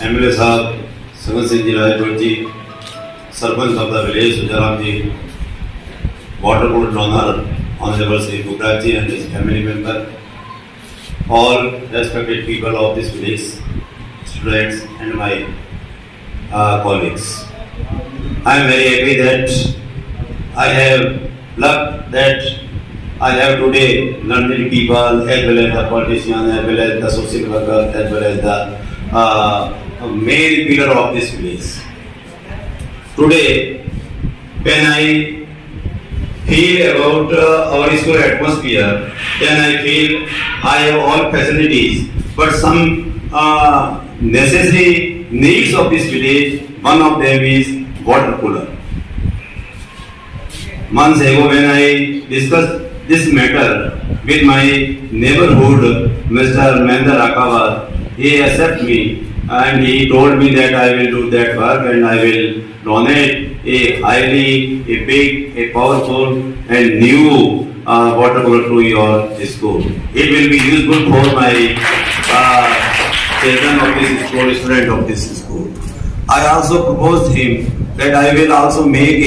एमएलए साहब Sagan Singh ji Rajput ji, sarpanch of the village Sujaram ji, water board donor honourable Shri Bukraj ji and his family member, all respected people of this village, students and my colleagues. I am very happy that I have luck that I have today learned people as well as the politicians, as well as the social workers, as well as the main pillar of this village. Today, when I feel about our school atmosphere, then I feel I have all facilities, but some necessary needs of this village One of them is water cooler. Months ago, when I discussed this matter with my neighborhood, Mr. Mehender Akawar, he accepted me and he told me that I will do that work and I will donate a big, a powerful and new water cooler to your school. It will be useful for my children of this school, student of this school. I also proposed him that I will also make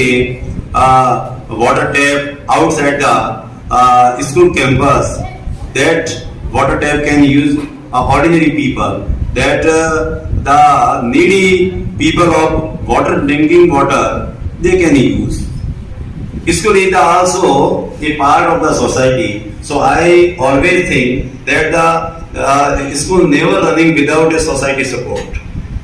a water tap outside the school campus. That water tap can use ordinary people. That the needy people of water, drinking water, they can use. School is also a part of the society. So I always think that the school never running without a society support.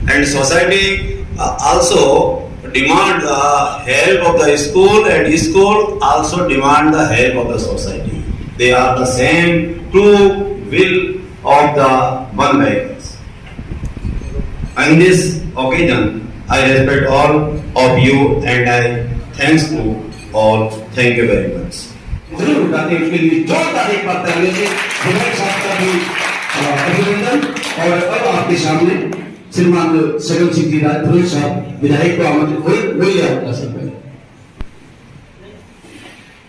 And society also demand the help of the school and school also demand the help of the society. They are the same true will of the one like us. On this occasion, I respect all of you and I thanks to all. Thank you very much. जरूर उठाते हैं, उसके लिए जोरदार एक बार तालियों से विधायक साहब का भी अभिनंदन। और अब आपके सामने श्रीमान सगन सिंह जी राजपुरोहित साहब विधायक को आमंत्रित वही आपका समय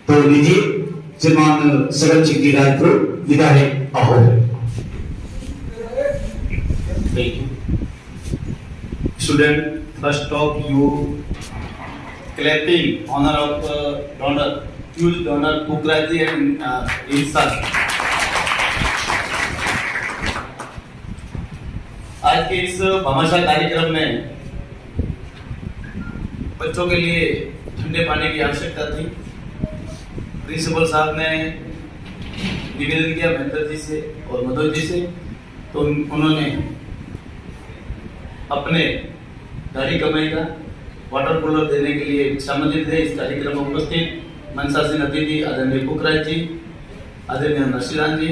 तो लीजिए श्रीमान सगन सिंह जी राजपुरोहित विधायक Ahir. Thank you. Student, first of you clapping honor of donor, huge donor Pukraji and his son. आज के इस भामाशाह कार्यक्रम में बच्चों के लिए ठंडे पानी की आवश्यकता थी। प्रिंसिपल साहब ने निवेदन किया महेंद्र जी से और मधुर जी से, तो उन्होंने अपने दाढ़ी कमाई का वाटर कूलर देने के लिए सम्मानित थे। इस कार्यक्रम में उपस्थित मनसासीन अतिथि आदरणीय पुखराज जी, आदरणीय नरसिंह जी,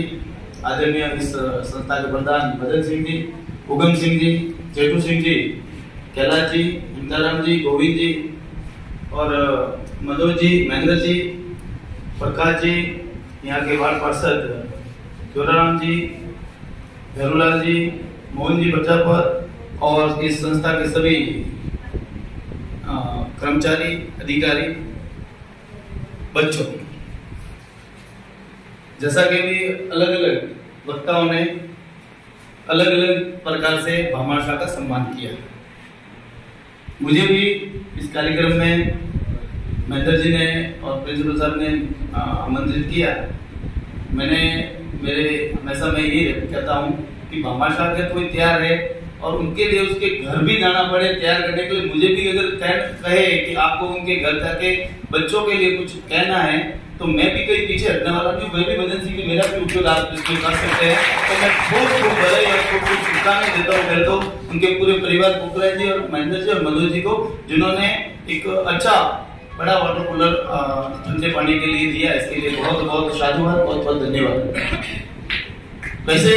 आदरणीय इस संस्था के प्रधान मदन सिंह जी, उगम सिंह जी, जेठू सिंह जी, कैलाश जी, इंदाराम जी, गोविंद जी और मधु जी, महेंद्र जी, प्रकाश जी, यहाँ के वार्ड पार्षद जोराराम जी, भैरूलाल जी, मोहन जी प्रजापत और इस संस्था के सभी कर्मचारी, अधिकारी, बच्चों, जैसा कि भी अलग अलग वक्ताओं ने अलग अलग प्रकार से भामाशाह का सम्मान किया, मुझे भी इस कार्यक्रम में महेंद्र जी ने और प्रिंसिपल साहब ने आमंत्रित किया। मैंने हमेशा मैं ये कहता हूँ कि भामाशाह के कोई तैयार है और उनके लिए उसके घर भी जाना पड़े तैयार करने के लिए, मुझे भी अगर कहे कि आपको उनके घर जाके बच्चों के लिए कुछ कहना है तो मैं भी कहीं पीछे हटने वाला नहीं। मैं भी मदन सिंह की मेरा भी उपयोग आप इसमें कर सकते हैं। तो मैं खूब बधाई और खूब शुभकामनाएं देता हूँ पहले तो उनके पूरे परिवार पुखराज जी और महेंद्र जी और मधु जी को, जिन्होंने एक अच्छा बड़ा वाटर कूलर ठंडे पानी के लिए दिया। इसके लिए बहुत बहुत साधुवाद, बहुत बहुत धन्यवाद। वैसे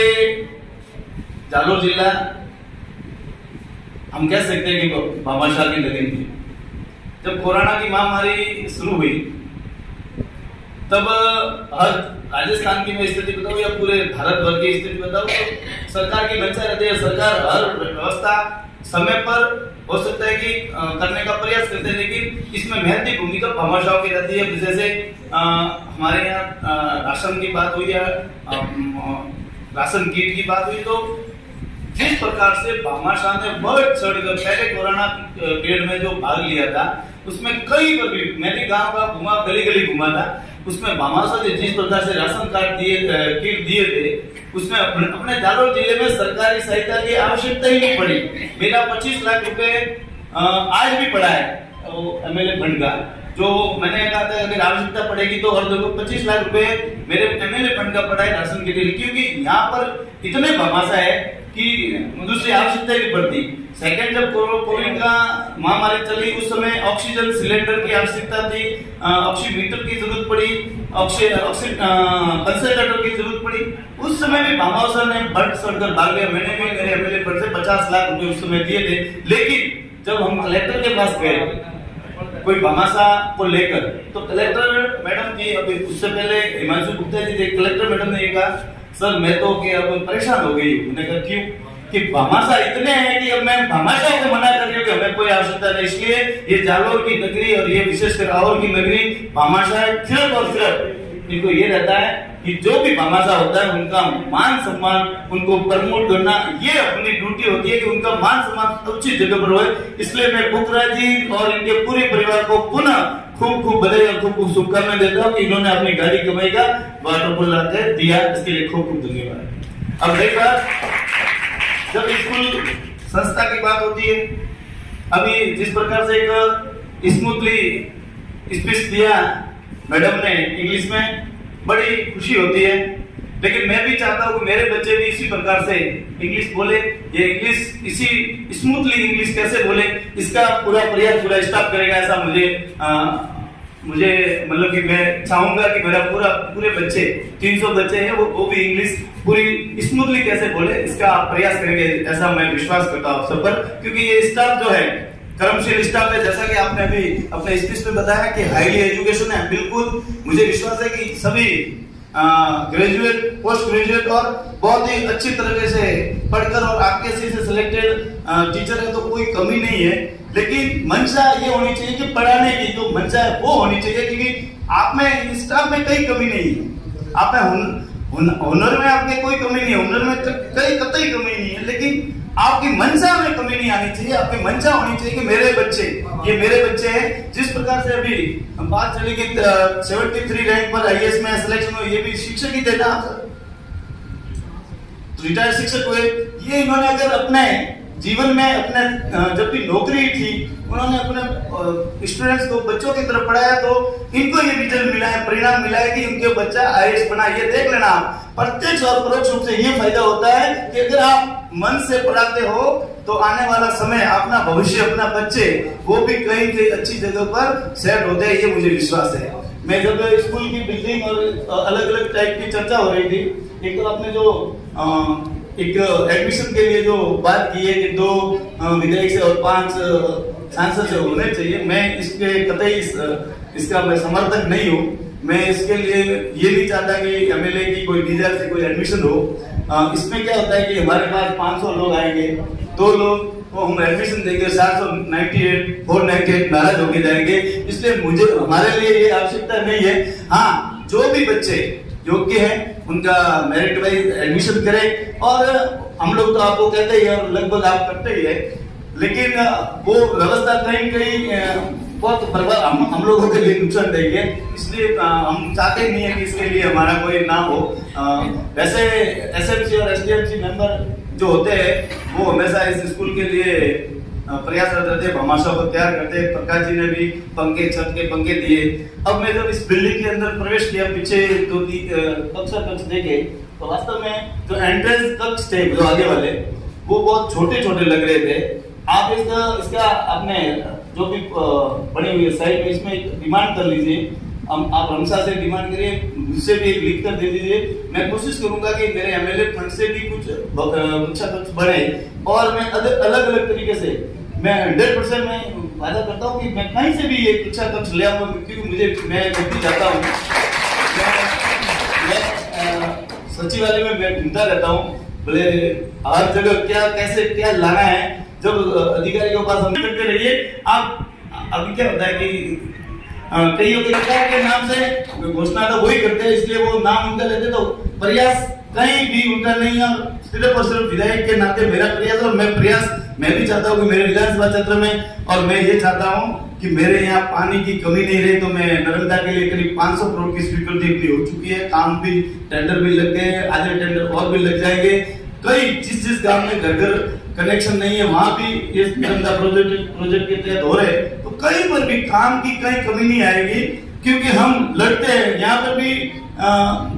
जालोर जिला हम कह सकते हैं कि भामाशाह की लगन थी। जब कोरोना की महामारी शुरू हुई तब हर राजस्थान की मैं स्थिति बताऊं या पूरे भारत भर की स्थिति बताऊं तो सरकार की मंशा रहती है, सरकार हर व्यवस्था समय पर हो सकता है कि करने का प्रयास करते हैं, लेकिन इसमें महत्वपूर्ण भूमिका भामाशाह की रहती है। जैसे हमारे यहाँ राशन की बात हुई या राशन किट की बात हुई, तो जिस प्रकार से भामाशाह ने बढ़ चढ़कर पहले कोरोना पीरियड में जो भाग लिया था उसमें कई बार भी मैं भी गांव का घुमा, गली गली घुमा था, उसमें भामाशाह ने जिस प्रकार से राशन कार्ड दिए, किट दिए थे, उसमें अपने जालोर जिले में सरकारी सहायता की आवश्यकता ही नहीं पड़ी। मेरा 25 लाख रुपए आज भी पड़ा है वो एमएलए फंड का, जो मैंने कहा था अगर आवश्यकता पड़ेगी तो हर लोगों 25 लाख रुपए मेरे एमएलए फंड का पड़ा है राशन के लिए, क्योंकि यहाँ पर इतने भामाशाह है कि दूसरी आवश्यकता नहीं पड़ती। सेकंड, जब कोविड का महामारी चली उस समय ऑक्सीजन सिलेंडर की आवश्यकता थी, ऑक्सीमीटर की जरूरत पड़ी, कंसंट्रेटर की जरूरत पड़ी, उस समय भी भामाशाह ने बढ़ चढ़कर भाग लिया। मैंने भी मेरे एमएलए फंड से 50 लाख रुपए उस समय दिए थे, लेकिन जब हम कलेक्टर के पास गए कोई भामाशाह को लेकर, तो कलेक्टर मैडम जी, अभी उससे पहले हिमांशु गुप्ता जी थे, कलेक्टर मैडम ने ये कहा सर मैं तो कि अब परेशान हो गई। मैंने कहा क्यों? कि भामाशाह इतने हैं कि अब मैं भामाशाह को मना कर रही हूँ कि हमें कोई आवश्यकता नहीं, इसलिए ये जालोर की नगरी और ये विशेषकर आहोर की नगरी भामाशाह सिर्फ और सिर्फ इनको ये रहता है कि जो भी भामाशाह होता है उनका मान सम्मान, उनको प्रमोट करना, ये अपनी ड्यूटी होती है कि उनका मान सम्मान उचित जगह पर हो। इसलिए मैं बुकरा जी और इनके पूरे परिवार को पुनः खूब खूब बधाई और खूब खूब शुभकामनाएं देता हूँ कि इन्होंने अपनी गाड़ी कमाई का वाटर पुल लाकर दिया, इसके लिए खूब खूब धन्यवाद। अब एक बार जब स्कूल संस्था की बात होती है, अभी जिस प्रकार से एक स्मूथली स्पीच दिया मैडम ने इंग्लिश में, बड़ी खुशी होती है। लेकिन मैं भी चाहता हूँ कि मेरे बच्चे भी इसी प्रकार से इंग्लिश बोले। ये इंग्लिश इसी स्मूथली इंग्लिश कैसे बोले, इसका पूरा प्रयास पूरा स्टाफ करेगा, ऐसा मुझे मतलब कि मैं चाहूंगा कि मेरा पूरे बच्चे 300 बच्चे हैं वो भी इंग्लिश पूरी स्मूथली कैसे बोले, इसका आप प्रयास करेंगे, ऐसा मैं विश्वास करता हूँ सब पर। क्योंकि ये स्टाफ जो है कर्मशील स्टाफ है, जैसा कि आपने अभी अपने स्पीच में बताया कि हाईली एजुकेशन है। बिल्कुल मुझे विश्वास है कि सभी ग्रेजुएट, पोस्ट ग्रेजुएट और बहुत ही अच्छी तरीके से पढ़कर और आरकेएससी से सिलेक्टेड टीचर है, तो कोई कमी नहीं है। लेकिन मंशा ये होनी चाहिए कि पढ़ाने की जो मंशा है वो होनी चाहिए, क्योंकि आप में स्टाफ में कई कमी नहीं है। आप में हुनर में आपके कोई कमी नहीं है, हुनर में कई कतई कमी नहीं है, लेकिन आपकी मंशा में कमी नहीं आनी चाहिए। आपकी मंशा होनी चाहिए कि मेरे बच्चे, ये मेरे बच्चे हैं। जिस प्रकार से अभी बात चली कि 73 रैंक पर आईएएस में सिलेक्शन हुआ, ये भी शिक्षक ही थे ना, रिटायर्ड शिक्षक हुए। ये इन्होंने अगर अपने जीवन में अपने जब भी नौकरी थी, उन्होंने अपने स्टूडेंट्स को, बच्चों की तरफ पढ़ाया, तो इनको ये रिजल्ट मिला है, परिणाम मिला है कि उनके बच्चा आईएएस बना। ये देख लेना, प्रत्यक्ष और परोक्ष रूप से ये फायदा होता है कि अगर आप मन से पढ़ाते हो तो आने वाला समय, अपना भविष्य, अपना बच्चे वो भी कहीं अच्छी जगह पर सेट होते हैं, ये मुझे विश्वास है। मैं जब स्कूल की बिल्डिंग और अलग अलग टाइप की चर्चा हो रही थी, एक तो आपने जो एक एडमिशन के लिए जो बात की है कि 2 विधायक से और 5 सांसद से होने चाहिए, मैं इसके कतई इसका मैं समर्थक नहीं हूँ। मैं इसके लिए ये नहीं चाहता कि एमएलए की कोई डिजायर से कोई एडमिशन हो। इसमें क्या होता है कि हमारे पास 500 लोग आएंगे, 2 लोग को हम एडमिशन देंगे, 498 498 नाराज होके जाएंगे। इसलिए मुझे, हमारे लिए ये आवश्यकता नहीं है। हाँ, जो भी बच्चे योग्य हैं उनका मेरिट वाइज एडमिशन करें, और हम लोग तो आपको कहते ही और लगभग आप करते ही है, लेकिन वो व्यवस्था कहीं बहुत प्रभाव हम लोगों के लिए नुकसान देंगे। इसलिए हम चाहते नहीं है कि इसके लिए हमारा कोई नाम हो। वैसे एसएमसी और एसडीएमसी मेंबर जो होते हैं वो हमेशा इस स्कूल के लिए प्रयासरत रहते हैं, भामाशाह को तैयार करते हैं। प्रकाश जी ने भी पंखे, छत के पंखे दिए। अब मैं जब इस बिल्डिंग के अंदर प्रवेश किया, पीछे 2 कक्ष देखे, तो वास्तव में जो एंट्रेंस कक्ष थे जो आगे वाले, वो बहुत छोटे छोटे लग रहे थे। आप इसका आपने जो भी बनी हुई साइड में, इसमें डिमांड कर लीजिए। आप हमसा से डिमांड करिए, मुझसे भी लिख कर दे दीजिए। मैं कोशिश करूंगा कि मेरे एमएलए फंड से भी कुछ अच्छा कुछ बढ़े, और मैं अलग अलग तरीके से मैं 100% मैं वादा करता हूँ कि मैं कहीं से भी एक अच्छा कक्ष ले आऊंगा, क्योंकि मैं जब भी जाता हूँ, मैं सचिवालय में मैं घूमता रहता हूँ, बोले हर जगह क्या लाना है। जब अधिकारियों के पास हम करते रहिए। आप अभी क्या होता है कि कई अधिकारी के नाम से घोषणा तो वही करते हैं, इसलिए वो नाम उनका लेते, तो प्रयास कहीं भी उनका नहीं है। सिर्फ और सिर्फ विधायक के नाते मेरा प्रयास, और मैं भी चाहता हूँ कि मेरे विधानसभा क्षेत्र में, और मैं ये चाहता हूँ कि मेरे यहाँ पानी की कमी नहीं रहे। तो मैं नर्मदा के लिए करीब 500 करोड़ की स्वीकृति अपनी हो चुकी है, काम भी, टेंडर भी लग गए, आधे टेंडर और भी लग जाएंगे। कई जिस गांव में घर कनेक्शन नहीं है, वहां भी ये नर्मदा प्रोजेक्ट के तहत हो रहे, तो कहीं पर भी काम की कहीं कमी नहीं आएगी, क्योंकि हम लड़ते हैं, यहाँ पर भी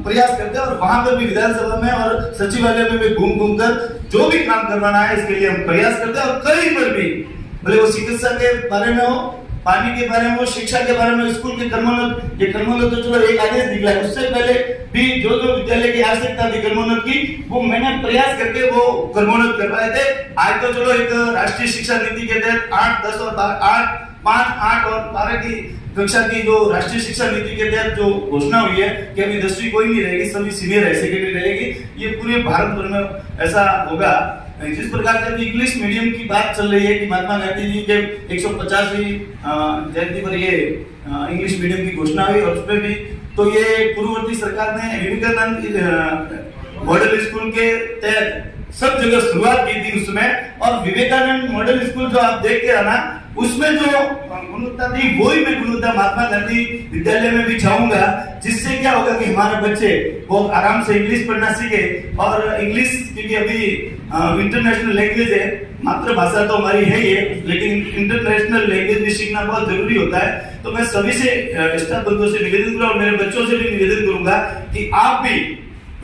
प्रयास करते हैं, और वहां पर भी विधानसभा में और सचिवालय में भी घूम कर जो भी काम करवाना है, इसके लिए हम प्रयास करते हैं। और कहीं पर भी, भले वो चिकित्सा के बारे में हो, पानी के बारे में, शिक्षा के बारे में, स्कूल के क्रमोन्नत, ये क्रमोन्नत तो चलो एक आदेश निकला है, उससे पहले भी जो जो विद्यालय की आवश्यकता थी क्रमोन्नत की, वो मैंने प्रयास करके वो क्रमोन्नत करवाए थे। आज तो चलो एक राष्ट्रीय शिक्षा नीति के तहत 8, 10 और 5, 8 और 12 की कक्षा की जो राष्ट्रीय शिक्षा नीति के तहत जो घोषणा हुई है कि अभी 10वीं कोई नहीं रहेगी, सभी सीनियर हाई सेकेंडरी रहेगी, ये पूरे भारत भर में ऐसा होगा। जिस प्रकार से अभी इंग्लिश मीडियम की बात चल रही है कि महात्मा गांधी जी के 150वीं जयंती पर ये इंग्लिश मीडियम की घोषणा हुई, और उसमें भी तो ये पूर्ववर्ती सरकार ने विवेकानंद मॉडल स्कूल के तहत सब जगह शुरुआत की थी उसमें, और विवेकानंद मॉडल स्कूल जो आप देखते हैं ना, उसमें जो गुणवत्ता थी वही मैं गुणवत्ता महात्मा गांधी विद्यालय में भी चाहूंगा, जिससे क्या होगा कि हमारे बच्चे बहुत आराम से इंग्लिश पढ़ना सीखे। और इंग्लिश क्योंकि अभी इंटरनेशनल लैंग्वेज है, मातृभाषा तो हमारी है ही, लेकिन इंटरनेशनल लैंग्वेज भी सीखना बहुत जरूरी होता है। तो मैं सभी से स्टाफ बंधुओं से निवेदन करूंगा और मेरे बच्चों से भी निवेदन करूंगा कि आप भी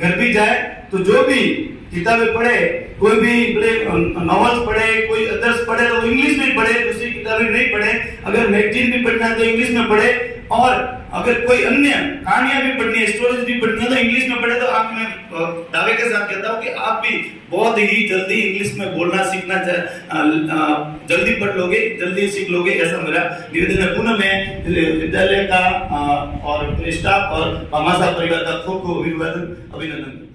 घर भी जाए तो जो भी किताबें पढ़े, कोई भी नॉवेल्स पढ़े, कोई अदर्स पढ़े तो इंग्लिश में पढ़े, दूसरी किताबें नहीं पढ़े। अगर मैगजीन भी पढ़ना है तो इंग्लिश में पढ़े, और अगर कोई अन्य कहानियां भी पढ़नी है, स्टोरीज भी पढ़नी है तो इंग्लिश में पढ़े। तो आप, मैं दावे के साथ कहता हूँ कि आप भी बहुत ही जल्दी इंग्लिश में बोलना सीखना जल्दी पढ़ लोगे, जल्दी सीख लोगे, ऐसा मेरा निवेदन है। पुनः मैं विद्यालय का और स्टाफ और भामाशाह परिवार का खूब खूब अभिनंदन